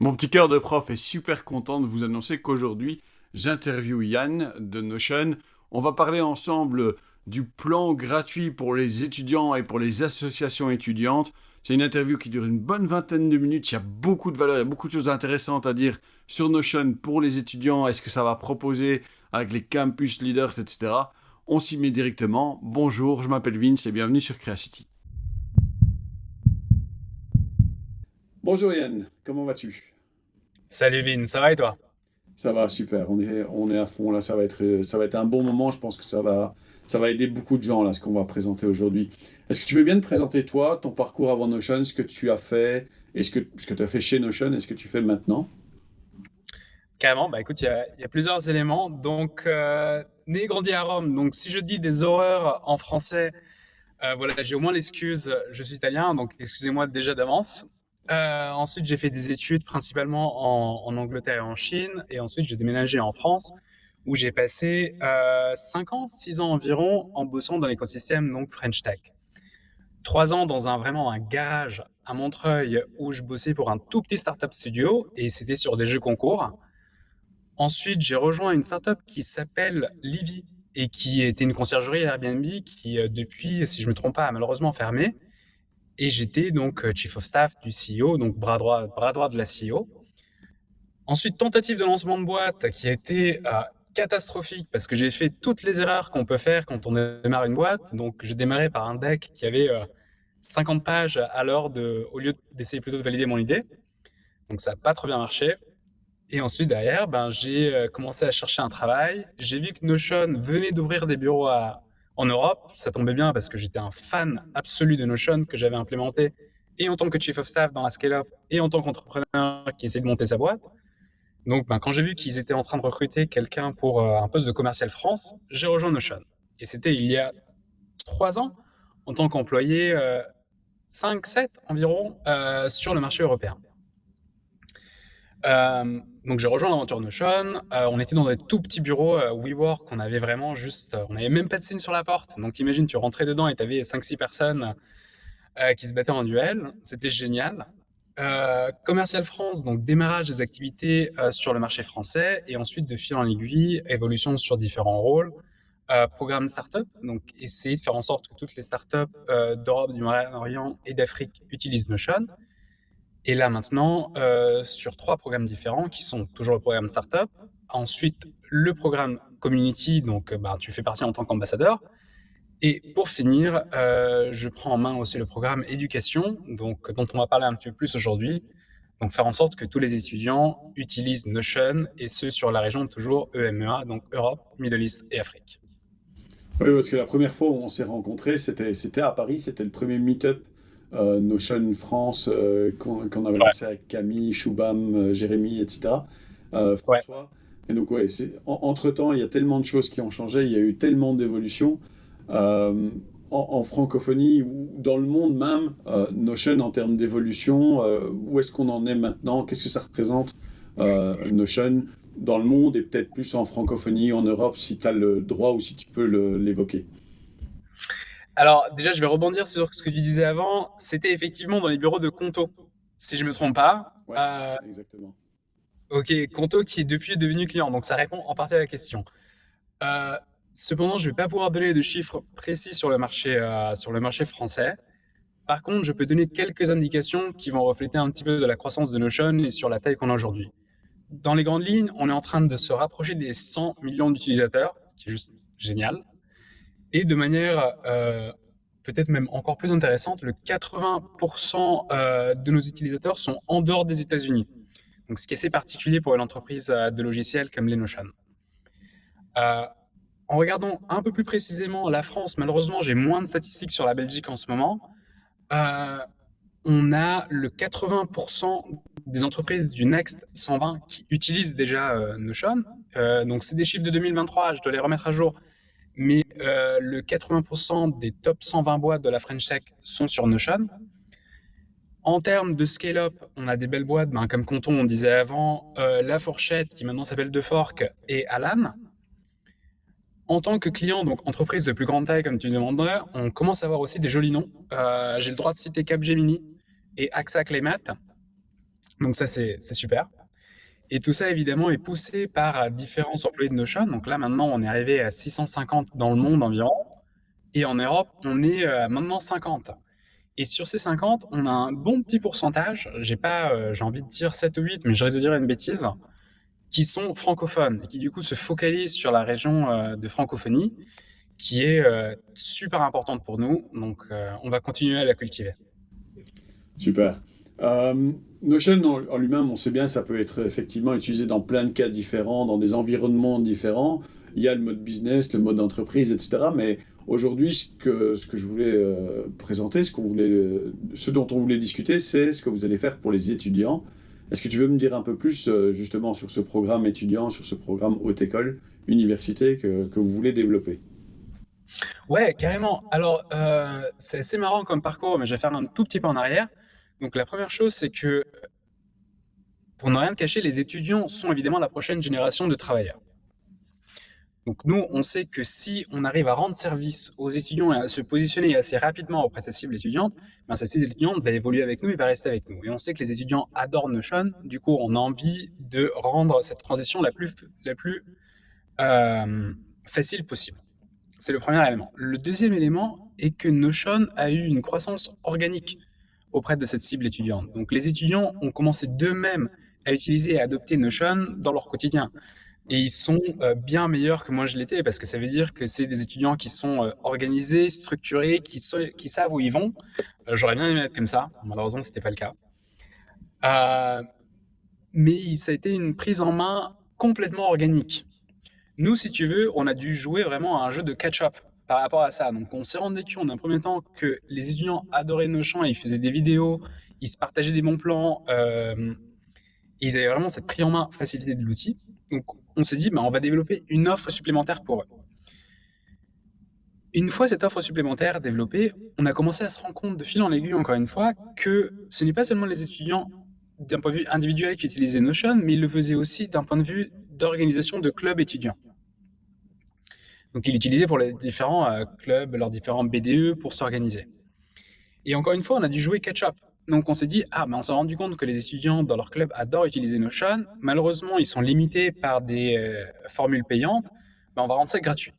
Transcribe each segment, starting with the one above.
Mon petit cœur de prof est super content de vous annoncer qu'aujourd'hui, j'interviewe Yann de Notion. On va parler ensemble du plan gratuit pour les étudiants et pour les associations étudiantes. C'est une interview qui dure une bonne vingtaine de minutes. Il y a beaucoup de valeurs, il y a beaucoup de choses intéressantes à dire sur Notion pour les étudiants. Est-ce que ça va proposer avec les campus leaders, etc. On s'y met directement. Bonjour, je m'appelle Vince et bienvenue sur Creacity. Bonjour Yann, comment vas-tu? Salut Vin, ça va et toi? Ça va, super. On est à fond là. Ça va être un bon moment. Je pense que ça va aider beaucoup de gens là, ce qu'on va présenter aujourd'hui. Est-ce que tu veux bien te présenter toi, ton parcours avant Notion, ce que tu as fait et ce que tu as fait chez Notion et ce que tu fais maintenant? Carrément, bah écoute, il y a plusieurs éléments. Donc, né et grandi à Rome, donc si je dis des horreurs en français, voilà, j'ai au moins l'excuse, je suis italien, donc excusez-moi déjà d'avance. Ensuite, j'ai fait des études principalement en Angleterre et en Chine, et ensuite j'ai déménagé en France, où j'ai passé 5 ans, 6 ans environ en bossant dans l'écosystème donc French Tech. 3 ans dans vraiment un garage à Montreuil où je bossais pour un tout petit startup studio et c'était sur des jeux concours. Ensuite, j'ai rejoint une startup qui s'appelle Livy et qui était une conciergerie Airbnb qui, depuis, si je ne me trompe pas, a malheureusement fermé. Et j'étais donc Chief of Staff du CEO, donc bras droit de la CEO. Ensuite, tentative de lancement de boîte qui a été catastrophique parce que j'ai fait toutes les erreurs qu'on peut faire quand on démarre une boîte. Donc, je démarrais par un deck qui avait 50 pages au lieu d'essayer plutôt de valider mon idée. Donc, ça n'a pas trop bien marché. Et ensuite, derrière, ben, j'ai commencé à chercher un travail. J'ai vu que Notion venait d'ouvrir des bureaux en Europe. Ça tombait bien parce que j'étais un fan absolu de Notion que j'avais implémenté et en tant que Chief of Staff dans la scale-up et en tant qu'entrepreneur qui essaie de monter sa boîte. Donc, ben, quand j'ai vu qu'ils étaient en train de recruter quelqu'un pour un poste de commercial France, j'ai rejoint Notion. Et c'était il y a 3 ans en tant qu'employé 5-7 environ sur le marché européen. Donc j'ai rejoint l'aventure Notion. On était dans des tout petits bureaux WeWork. On avait vraiment juste, on n'avait même pas de signe sur la porte. Donc imagine, tu rentrais dedans et tu avais 5-6 personnes qui se battaient en duel. C'était génial. Commercial France, donc démarrage des activités sur le marché français et ensuite de fil en aiguille, évolution sur différents rôles. Programme startup, donc essayer de faire en sorte que toutes les startups d'Europe, du Moyen-Orient et d'Afrique utilisent Notion. Et là maintenant, sur 3 programmes différents qui sont toujours le programme startup, ensuite le programme community, donc bah, tu fais partie en tant qu'ambassadeur. Et pour finir, je prends en main aussi le programme éducation, donc, dont on va parler un petit peu plus aujourd'hui. Donc faire en sorte que tous les étudiants utilisent Notion, et ce sur la région toujours EMEA, donc Europe, Middle East et Afrique. Oui, parce que la première fois où on s'est rencontrés, c'était à Paris, c'était le premier meet-up Notion France qu'on avait Ouais, lancé avec Camille, Choubam, Jérémy, etc. ouais. François. Et donc, ouais, entre-temps, il y a tellement de choses qui ont changé, il y a eu tellement d'évolutions. Euh, en francophonie ou dans le monde même, Notion en termes d'évolution, où est-ce qu'on en est maintenant? Qu'est-ce que ça représente Notion dans le monde et peut-être plus en francophonie, en Europe, si tu as le droit ou si tu peux l'évoquer. Alors déjà, je vais rebondir sur ce que tu disais avant. C'était effectivement dans les bureaux de Conto, si je me trompe pas. Ouais, exactement. Ok, Conto qui est depuis devenu client, donc ça répond en partie à la question. Euh, Cependant, je ne vais pas pouvoir donner de chiffres précis sur le marché français. Par contre, je peux donner quelques indications qui vont refléter un petit peu de la croissance de Notion et sur la taille qu'on a aujourd'hui. Dans les grandes lignes, on est en train de se rapprocher des 100 millions d'utilisateurs, ce qui est juste génial. Et de manière peut-être même encore plus intéressante, le 80% de nos utilisateurs sont en dehors des États-Unis. Donc, ce qui est assez particulier pour une entreprise de logiciels comme les Notion. Euh, En regardant un peu plus précisément la France, malheureusement, j'ai moins de statistiques sur la Belgique en ce moment. Euh, on a le 80% des entreprises du Next 120 qui utilisent déjà Notion. Donc, c'est des chiffres de 2023, je dois les remettre à jour. Mais le 80% des top 120 boîtes de la French Tech sont sur Notion. En termes de scale-up, on a des belles boîtes, ben, comme Conton, on disait avant, La Fourchette, qui maintenant s'appelle De Fork, et Alan. En tant que client, donc entreprise de plus grande taille, comme tu demanderais, on commence à avoir aussi des jolis noms. J'ai le droit de citer Capgemini et AXA Clémat. Donc ça, c'est super. Et tout ça, évidemment, est poussé par différents employés de Notion. Donc là, maintenant, on est arrivé à 650 dans le monde environ. Et en Europe, on est maintenant 50. Et sur ces 50, on a un bon petit pourcentage, j'ai pas, j'ai envie de dire 7 ou 8, mais je risque de dire une bêtise, qui sont francophones et qui du coup se focalisent sur la région de francophonie, qui est super importante pour nous. Donc on va continuer à la cultiver. Super. Euh, Notion en lui-même, on sait bien, ça peut être effectivement utilisé dans plein de cas différents, dans des environnements différents. Il y a le mode business, le mode entreprise, etc. Mais aujourd'hui, ce que je voulais présenter, ce dont on voulait discuter, c'est ce que vous allez faire pour les étudiants. Est-ce que tu veux me dire un peu plus justement sur ce programme étudiant, sur ce programme haute école, université que vous voulez développer? Ouais, carrément. Alors, c'est assez marrant comme parcours, mais je vais faire un tout petit peu en arrière. Donc la première chose, c'est que pour ne rien te cacher, les étudiants sont évidemment la prochaine génération de travailleurs. Donc nous, on sait que si on arrive à rendre service aux étudiants et à se positionner assez rapidement auprès de sa cible étudiante, ben, sa cible étudiante va évoluer avec nous et va rester avec nous. Et on sait que les étudiants adorent Notion, du coup on a envie de rendre cette transition la plus euh, facile possible. C'est le premier élément. Le deuxième élément est que Notion a eu une croissance organique auprès de cette cible étudiante. Donc les étudiants ont commencé d'eux-mêmes à utiliser et à adopter Notion dans leur quotidien. Et ils sont bien meilleurs que moi je l'étais, parce que ça veut dire que c'est des étudiants qui sont organisés, structurés, qui savent où ils vont. J'aurais bien aimé être comme ça, malheureusement c'était pas le cas. Euh, mais ça a été une prise en main complètement organique. Nous, si tu veux, on a dû jouer vraiment à un jeu de catch-up par rapport à ça. Donc on s'est rendu compte d'un premier temps que les étudiants adoraient nos champs, ils faisaient des vidéos, ils se partageaient des bons plans, ils avaient vraiment cette prise en main facilité de l'outil. Donc on s'est dit, bah, on va développer une offre supplémentaire pour eux. Une fois cette offre supplémentaire développée, on a commencé à se rendre compte de fil en aiguille, encore une fois, que ce n'est pas seulement les étudiants d'un point de vue individuel qui utilisaient Notion, mais ils le faisaient aussi d'un point de vue d'organisation de clubs étudiants. Donc ils l'utilisaient pour les différents clubs, leurs différents BDE pour s'organiser. Et encore une fois, on a dû jouer catch-up. Donc on s'est dit, ah, ben on s'est rendu compte que les étudiants dans leur club adorent utiliser Notion. Malheureusement, ils sont limités par des formules payantes. Ben, on va rendre ça gratuit.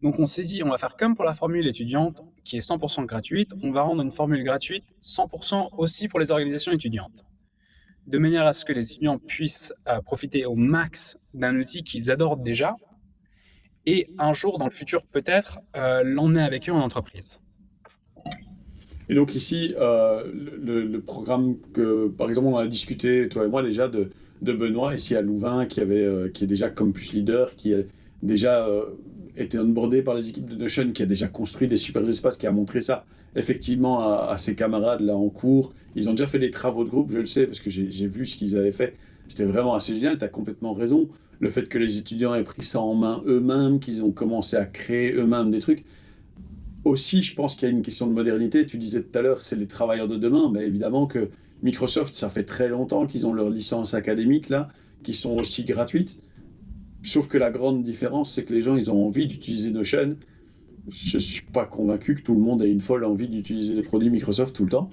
Donc on s'est dit, on va faire comme pour la formule étudiante, qui est 100% gratuite, on va rendre une formule gratuite 100% aussi pour les organisations étudiantes. De manière à ce que les étudiants puissent profiter au max d'un outil qu'ils adorent déjà, et un jour dans le futur peut-être l'emmener avec eux en entreprise. Et donc ici, le programme que, par exemple, on a discuté, toi et moi déjà, de Benoît, ici à Louvain, qui est déjà campus leader, qui a déjà été onboardé par les équipes de Notion, qui a déjà construit des super espaces, qui a montré ça effectivement à ses camarades là en cours. Ils ont déjà fait des travaux de groupe, je le sais, parce que j'ai vu ce qu'ils avaient fait. C'était vraiment assez génial, tu as complètement raison. Le fait que les étudiants aient pris ça en main eux-mêmes, qu'ils ont commencé à créer eux-mêmes des trucs, aussi, je pense qu'il y a une question de modernité. Tu disais tout à l'heure, c'est les travailleurs de demain, mais évidemment que Microsoft, ça fait très longtemps qu'ils ont leurs licences académiques, là, qui sont aussi gratuites. Sauf que la grande différence, c'est que les gens, ils ont envie d'utiliser Notion. Je ne suis pas convaincu que tout le monde ait une folle envie d'utiliser les produits Microsoft tout le temps.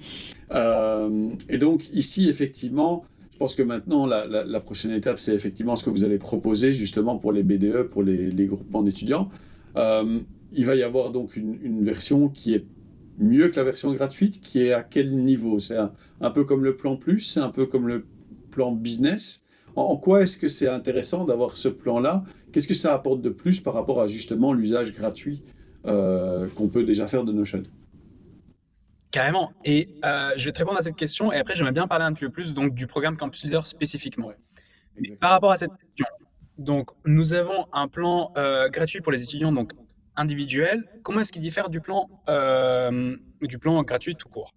Et donc, ici, effectivement, je pense que maintenant, la prochaine étape, c'est effectivement ce que vous allez proposer justement pour les BDE, pour les groupements d'étudiants. Euh, il va y avoir donc une version qui est mieux que la version gratuite, qui est à quel niveau? C'est un peu comme le plan plus, c'est un peu comme le plan business. En quoi est-ce que c'est intéressant d'avoir ce plan-là? Qu'est-ce que ça apporte de plus par rapport à justement l'usage gratuit qu'on peut déjà faire de Notion? Carrément. Et je vais te répondre à cette question et après j'aimerais bien parler un petit peu plus donc, du programme Campus Leader spécifiquement. Ouais, Mais par exactement. rapport à cette question, donc nous avons un plan gratuit pour les étudiants donc individuel. Comment est-ce qu'il diffère du plan gratuit tout court?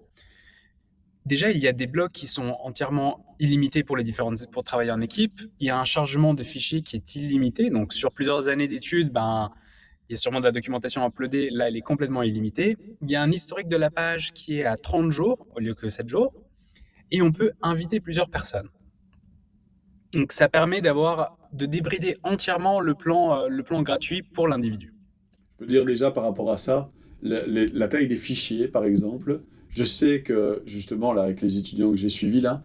Déjà, il y a des blocs qui sont entièrement illimités pour travailler en équipe. Il y a un chargement de fichiers qui est illimité. Donc, sur plusieurs années d'études, ben, il y a sûrement de la documentation à uploader. Là, elle est complètement illimitée. Il y a un historique de la page qui est à 30 jours au lieu que 7 jours. Et on peut inviter plusieurs personnes. Donc, ça permet de débrider entièrement le plan gratuit pour l'individu. Je peux dire déjà par rapport à ça, la taille des fichiers, par exemple. Je sais que justement, là, avec les étudiants que j'ai suivis, là,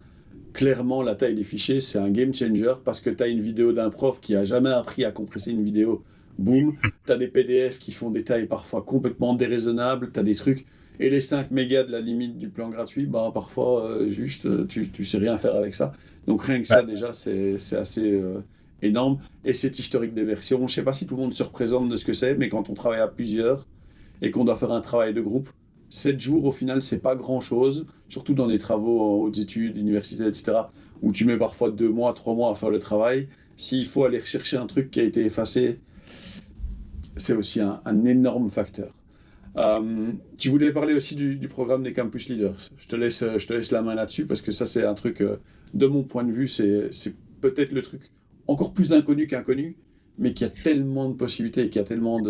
clairement, la taille des fichiers, c'est un game changer parce que tu as une vidéo d'un prof qui a jamais appris à compresser une vidéo. Boum, tu as des PDF qui font des tailles parfois complètement déraisonnables, tu as des trucs. Et les 5 mégas de la limite du plan gratuit, bah, parfois, tu sais rien faire avec ça. Donc rien que ça, déjà, c'est assez énorme. Et cet historique des versions, je sais pas si tout le monde se représente de ce que c'est, mais quand on travaille à plusieurs et qu'on doit faire un travail de groupe, 7 jours, au final, c'est pas grand-chose, surtout dans des travaux en hautes études, universités, etc., où tu mets parfois 2 mois, 3 mois à faire le travail. S'il faut aller rechercher un truc qui a été effacé, c'est aussi un énorme facteur. Tu voulais parler aussi du programme des Campus Leaders. Je te laisse la main là-dessus parce que ça, c'est un truc, de mon point de vue, c'est peut-être le truc encore plus inconnu qu'inconnu, mais qui a tellement de possibilités et qui a tellement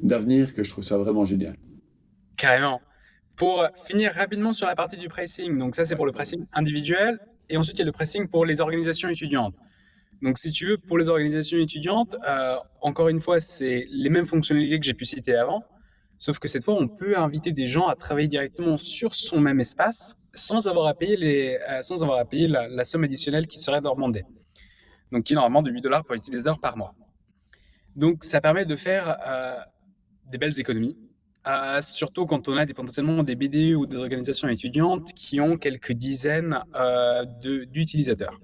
d'avenir que je trouve ça vraiment génial. Carrément. Pour finir rapidement sur la partie du pricing, donc ça c'est pour le pricing individuel, et ensuite il y a le pricing pour les organisations étudiantes. Donc si tu veux, pour les organisations étudiantes, encore une fois, c'est les mêmes fonctionnalités que j'ai pu citer avant, sauf que cette fois, on peut inviter des gens à travailler directement sur son même espace sans avoir à payer, la somme additionnelle qui serait demandée. Donc qui est normalement de 8 dollars par utilisateur par mois. Donc ça permet de faire des belles économies. Surtout quand on a potentiellement des BDE ou des organisations étudiantes qui ont quelques dizaines d'utilisateurs.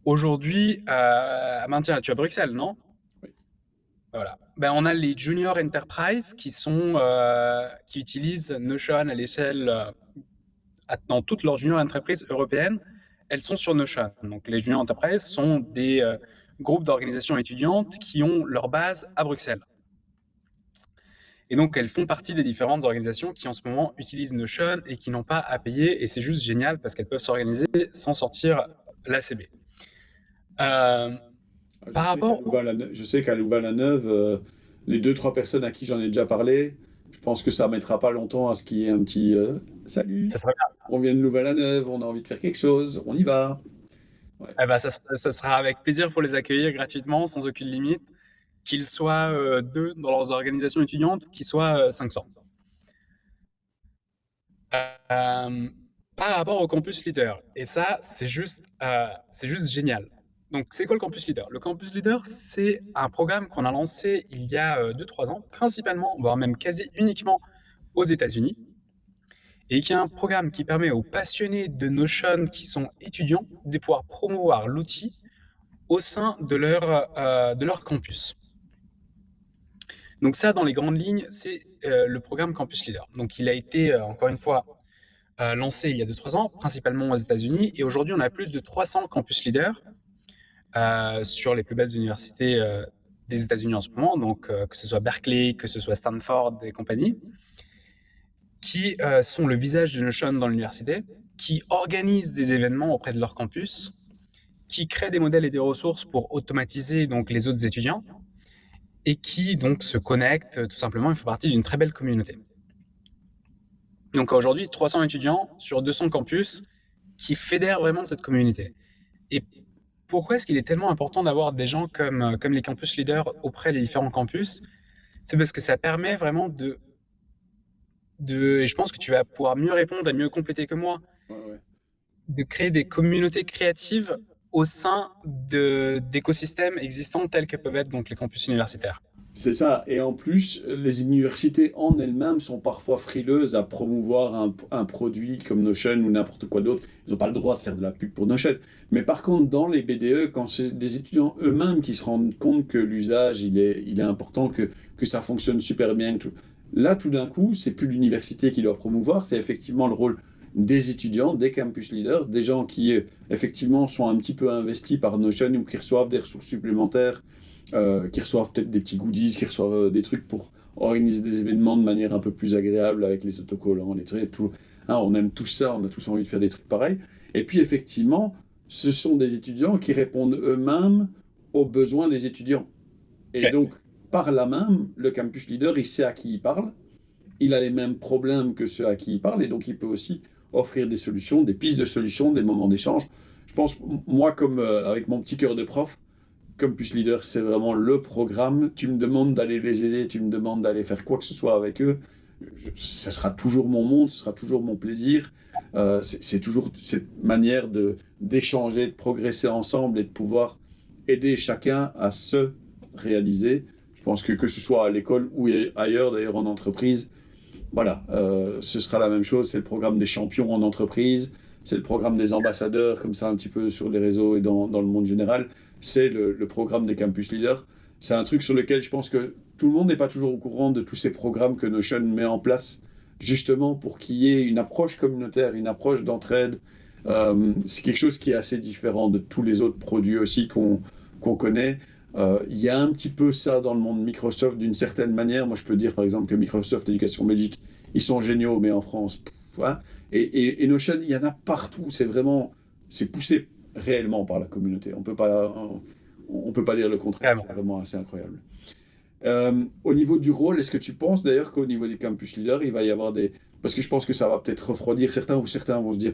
Aujourd'hui, ben tiens, tu es à Bruxelles, non? Oui. Voilà. Ben, on a les Junior Enterprise qui utilisent Notion à l'échelle dans toutes leurs Junior Enterprise européennes. Elles sont sur Notion. Donc les Junior Enterprise sont des groupes d'organisations étudiantes qui ont leur base à Bruxelles. Et donc, elles font partie des différentes organisations qui, en ce moment, utilisent Notion et qui n'ont pas à payer. Et c'est juste génial parce qu'elles peuvent s'organiser sans sortir l'ACB. Je sais qu'à Louvain-la-Neuve, les 2-3 personnes à qui j'en ai déjà parlé, je pense que ça ne mettra pas longtemps à ce qu'il y ait un petit salut, Ça sera bien. on vient de Louvain-la-Neuve, on a envie de faire quelque chose, on y va. Ouais. Eh ben, ça sera avec plaisir pour les accueillir gratuitement, sans aucune limite, qu'ils soient 2 dans leurs organisations étudiantes, qu'ils soient 500. Par rapport au Campus Leader, et ça, c'est juste génial. Donc, c'est quoi le Campus Leader? Le Campus Leader, c'est un programme qu'on a lancé il y a 2-3 ans, principalement, voire même quasi uniquement aux États-Unis, et qui est un programme qui permet aux passionnés de Notion qui sont étudiants de pouvoir promouvoir l'outil au sein de leur campus. Donc ça, dans les grandes lignes, c'est le programme Campus Leader. Donc il a été, encore une fois, lancé il y a 2-3 ans, principalement aux États-Unis, et aujourd'hui on a plus de 300 Campus Leaders sur les plus belles universités des États-Unis en ce moment, donc que ce soit Berkeley, que ce soit Stanford et compagnie, qui sont le visage de Notion dans l'université, qui organisent des événements auprès de leur campus, qui créent des modèles et des ressources pour automatiser donc les autres étudiants, et qui donc se connectent tout simplement et font partie d'une très belle communauté. Donc aujourd'hui, 300 étudiants sur 200 campus qui fédèrent vraiment cette communauté. Et pourquoi est-ce qu'il est tellement important d'avoir des gens comme les campus leaders auprès des différents campus? C'est parce que ça permet vraiment et je pense que tu vas pouvoir mieux répondre et mieux compléter que moi, de créer des communautés créatives au sein d'écosystèmes existants tels que peuvent être donc les campus universitaires. C'est ça. Et en plus, les universités en elles-mêmes sont parfois frileuses à promouvoir un produit comme Notion ou n'importe quoi d'autre. Ils n'ont pas le droit de faire de la pub pour Notion. Mais par contre, dans les BDE, quand c'est des étudiants eux-mêmes qui se rendent compte que l'usage, il est important, que ça fonctionne super bien, là, tout d'un coup, c'est plus l'université qui doit promouvoir, c'est effectivement le rôle des étudiants, des campus leaders, des gens qui, effectivement, sont un petit peu investis par Notion ou qui reçoivent des ressources supplémentaires, qui reçoivent peut-être des petits goodies, qui reçoivent des trucs pour organiser des événements de manière un peu plus agréable avec les autocollants, les traits, tout. Hein, on aime tout ça, on a tous envie de faire des trucs pareils. Et puis, effectivement, ce sont des étudiants qui répondent eux-mêmes aux besoins des étudiants. Et donc, par là même, le campus leader, il sait à qui il parle, il a les mêmes problèmes que ceux à qui il parle, et donc il peut aussi offrir des solutions, des pistes de solutions, des moments d'échange. Je pense, moi, comme avec mon petit cœur de prof, Campus Leader, c'est vraiment le programme. Tu me demandes d'aller les aider, tu me demandes d'aller faire quoi que ce soit avec eux. ça sera toujours mon monde, ce sera toujours mon plaisir. C'est toujours cette manière d'échanger, de progresser ensemble et de pouvoir aider chacun à se réaliser. Je pense que ce soit à l'école ou ailleurs, d'ailleurs en entreprise, voilà, ce sera la même chose. C'est le programme des champions en entreprise, c'est le programme des ambassadeurs, comme ça un petit peu sur les réseaux et dans le monde général. C'est le programme des campus leaders. C'est un truc sur lequel je pense que tout le monde n'est pas toujours au courant de tous ces programmes que Notion met en place, justement pour qu'il y ait une approche communautaire, une approche d'entraide. C'est quelque chose qui est assez différent de tous les autres produits aussi qu'on connaît. Il y a un petit peu ça dans le monde Microsoft d'une certaine manière. Moi, je peux dire par exemple que Microsoft Éducation Belgique, ils sont géniaux, mais en France, ouais. Et Notion, il y en a partout. C'est poussé réellement par la communauté. On peut pas dire le contraire. Vraiment. C'est vraiment assez incroyable. Au niveau du rôle, est-ce que tu penses d'ailleurs qu'au niveau des campus leaders, il va y avoir des... Parce que je pense que ça va peut-être refroidir certains, ou certains vont se dire,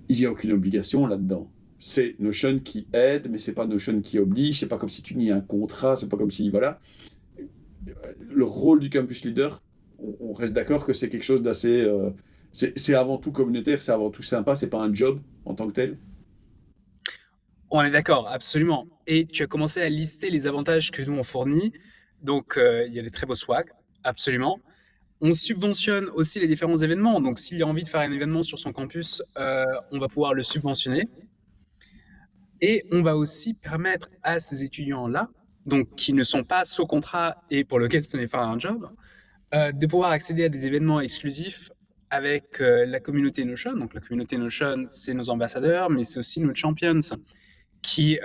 il n'y a aucune obligation là-dedans. C'est Notion qui aide, mais c'est pas Notion qui oblige. C'est pas comme si tu n'y as un contrat. C'est pas comme si, voilà. Le rôle du campus leader, on reste d'accord que c'est quelque chose d'assez... c'est avant tout communautaire, c'est avant tout sympa, c'est pas un job en tant que tel. On est d'accord, absolument. Et tu as commencé à lister les avantages que nous on fournit. Donc, il y a des très beaux swags, absolument. On subventionne aussi les différents événements. Donc, s'il a envie de faire un événement sur son campus, on va pouvoir le subventionner. Et on va aussi permettre à ces étudiants-là, donc qui ne sont pas sous contrat et pour lesquels ce n'est pas un job, de pouvoir accéder à des événements exclusifs avec la communauté Notion. Donc, la communauté Notion, c'est nos ambassadeurs, mais c'est aussi nos champions qui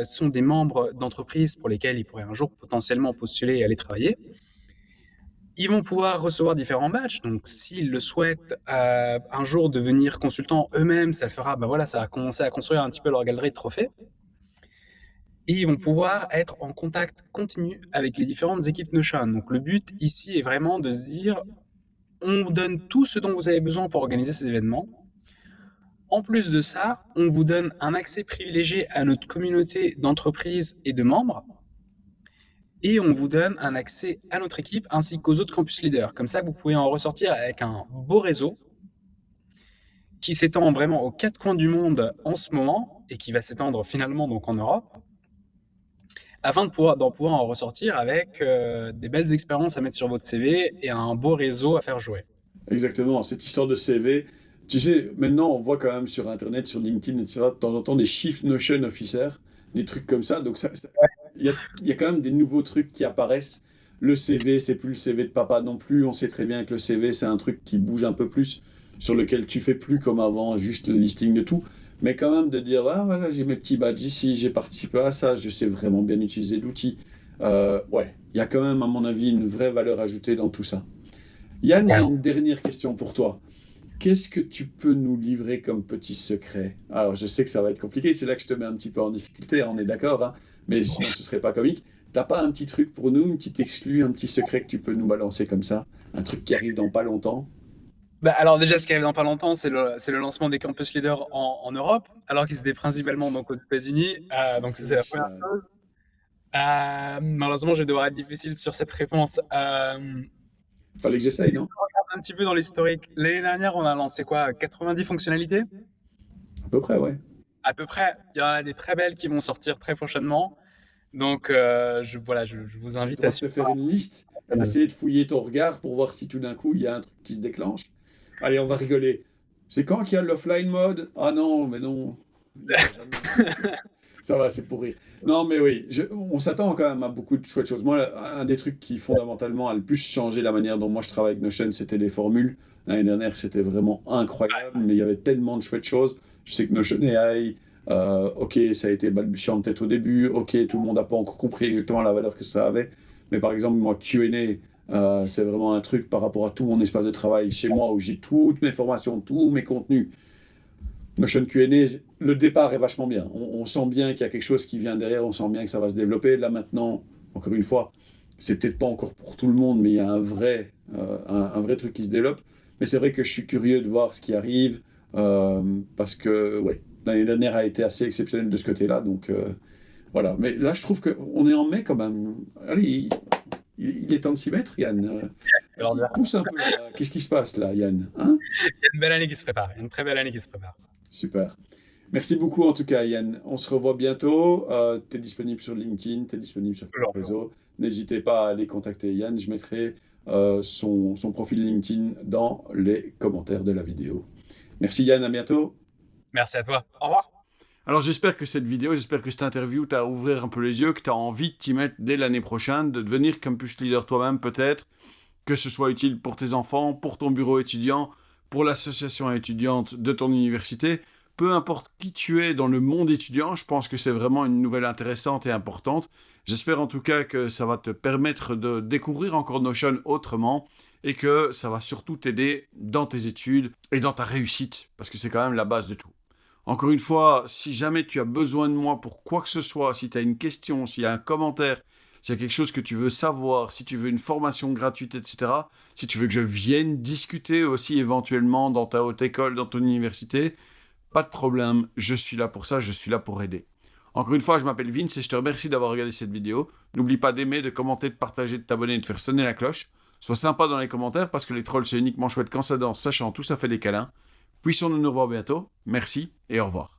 sont des membres d'entreprises pour lesquelles ils pourraient un jour potentiellement postuler et aller travailler. Ils vont pouvoir recevoir différents badges. Donc, s'ils le souhaitent, un jour devenir consultants eux-mêmes, ça fera, ben voilà, ça va commencer à construire un petit peu leur galerie de trophées. Et ils vont pouvoir être en contact continu avec les différentes équipes Notion. Donc, le but ici est vraiment de se dire, on vous donne tout ce dont vous avez besoin pour organiser ces événements. En plus de ça, on vous donne un accès privilégié à notre communauté d'entreprises et de membres. Et on vous donne un accès à notre équipe ainsi qu'aux autres campus leaders. Comme ça, vous pouvez en ressortir avec un beau réseau qui s'étend vraiment aux quatre coins du monde en ce moment et qui va s'étendre finalement donc en Europe, afin d'en pouvoir en ressortir avec des belles expériences à mettre sur votre CV et un beau réseau à faire jouer. Exactement, cette histoire de CV. Tu sais, maintenant, on voit quand même sur Internet, sur LinkedIn, etc., de temps en temps des Chief Notion Officer, des trucs comme ça. Donc, il y a quand même des nouveaux trucs qui apparaissent. Le CV, c'est plus le CV de papa non plus. On sait très bien que le CV, c'est un truc qui bouge un peu plus, sur lequel tu fais plus comme avant, juste le listing de tout. Mais quand même de dire, ah voilà, j'ai mes petits badges ici, j'ai participé à ça, je sais vraiment bien utiliser l'outil. Ouais, il y a quand même, à mon avis, une vraie valeur ajoutée dans tout ça. Yann, j'ai une dernière question pour toi. Qu'est-ce que tu peux nous livrer comme petit secret? Alors, je sais que ça va être compliqué, c'est là que je te mets un petit peu en difficulté, on est d'accord, hein, mais sinon ce serait pas comique. T'as pas un petit truc pour nous, une petite exclue, un petit secret que tu peux nous balancer comme ça? Un truc qui arrive dans pas longtemps? Bah, alors déjà, ce qui arrive dans pas longtemps, c'est le lancement des campus leaders en Europe, alors qu'ils étaient principalement donc aux États-Unis. Donc ça, c'est la première chose. Malheureusement, je vais devoir être difficile sur cette réponse. Fallait que j'essaye, non? Un petit peu dans l'historique. L'année dernière, on a lancé quoi? 90 fonctionnalités? À peu près, ouais. À peu près. Il y en a des très belles qui vont sortir très prochainement. Donc, voilà, je vous Je invite à dois te suivre. faire une liste, essayer de fouiller ton regard pour voir si tout d'un coup il y a un truc qui se déclenche. Allez, on va rigoler. C'est quand qu'il y a l'offline mode? Ah non, mais non. Il y en a jamais. Ça va, c'est pour rire. Non, mais oui, on s'attend quand même à beaucoup de chouettes choses. Moi, un des trucs qui fondamentalement a le plus changé la manière dont moi je travaille avec Notion, c'était les formules. L'année dernière, c'était vraiment incroyable, mais il y avait tellement de chouettes choses. Je sais que Notion AI, ok, ça a été balbutiant peut-être au début, ok, tout le monde n'a pas encore compris exactement la valeur que ça avait. Mais par exemple, moi, Q&A, c'est vraiment un truc par rapport à tout mon espace de travail chez moi où j'ai toutes mes formations, tous mes contenus. Notion Q&A, le départ est vachement bien. On sent bien qu'il y a quelque chose qui vient derrière, on sent bien que ça va se développer. Là maintenant, encore une fois, c'est peut-être pas encore pour tout le monde, mais il y a un vrai truc qui se développe. Mais c'est vrai que je suis curieux de voir ce qui arrive, parce que ouais, l'année dernière a été assez exceptionnelle de ce côté-là. Donc voilà. Mais là, je trouve qu'on est en mai quand même. Allez, il est temps de s'y mettre, Yann. Alors, Vas-y, pousse un peu là. Qu'est-ce qui se passe là, Yann? Hein? il y a une belle année qui se prépare, une très belle année qui se prépare. Super. Merci beaucoup en tout cas, Yann. On se revoit bientôt. Tu es disponible sur LinkedIn, tu es disponible sur tous les Toujours, toujours. réseaux. N'hésitez pas à aller contacter Yann. Je mettrai son profil LinkedIn dans les commentaires de la vidéo. Merci Yann, à bientôt. Merci à toi. Au revoir. Alors j'espère que cette vidéo, j'espère que cette interview t'a ouvert un peu les yeux, que tu as envie de t'y mettre dès l'année prochaine, de devenir campus leader toi-même peut-être, que ce soit utile pour tes enfants, pour ton bureau étudiant, pour l'association étudiante de ton université. Peu importe qui tu es dans le monde étudiant, je pense que c'est vraiment une nouvelle intéressante et importante. J'espère en tout cas que ça va te permettre de découvrir encore Notion autrement et que ça va surtout t'aider dans tes études et dans ta réussite, parce que c'est quand même la base de tout. Encore une fois, si jamais tu as besoin de moi pour quoi que ce soit, si tu as une question, s'il y a un commentaire, s'il y a quelque chose que tu veux savoir, si tu veux une formation gratuite, etc., si tu veux que je vienne discuter aussi éventuellement dans ta haute école, dans ton université, pas de problème, je suis là pour ça, je suis là pour aider. Encore une fois, je m'appelle Vince et je te remercie d'avoir regardé cette vidéo. N'oublie pas d'aimer, de commenter, de partager, de t'abonner et de faire sonner la cloche. Sois sympa dans les commentaires parce que les trolls c'est uniquement chouette quand ça danse, sachant tout ça fait des câlins. Puissions-nous nous revoir bientôt. Merci et au revoir.